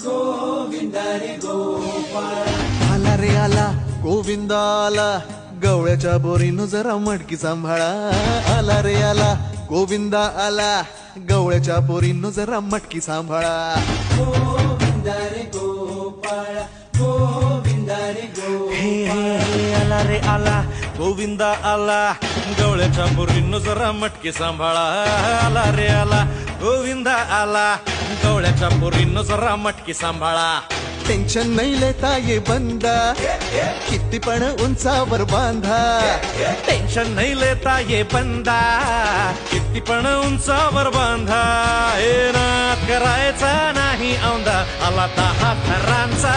गोविंदा रे गोपाळ. आला रे आला गोविंदा आला, गवळ्याच्या बोरीनं जरा मटकी सांभाळा. आला रे आला गोविंदा आला, गवळ्याच्या बोरीनं जरा मटकी सांभाळा. गोविंदा रे गोपाळ, गोविंदा रे गोपाळ. आला रे आला गोविंदा आला, गवळ्याच्या बोरीनं जरा मटकी सांभाळा. आला रे आला गोविंदा आला, गवळ्याच्या बोरीनं जरा मटकी सांभाळा. टेन्शन नाही लेता ये बंदा, किती पण उंचावर बांधा. टेन्शन नाही लेता ये बंदा, किती पण उंचावर बांधा. हे नाद करायचा नाही औंधा, आला 10 थरांचा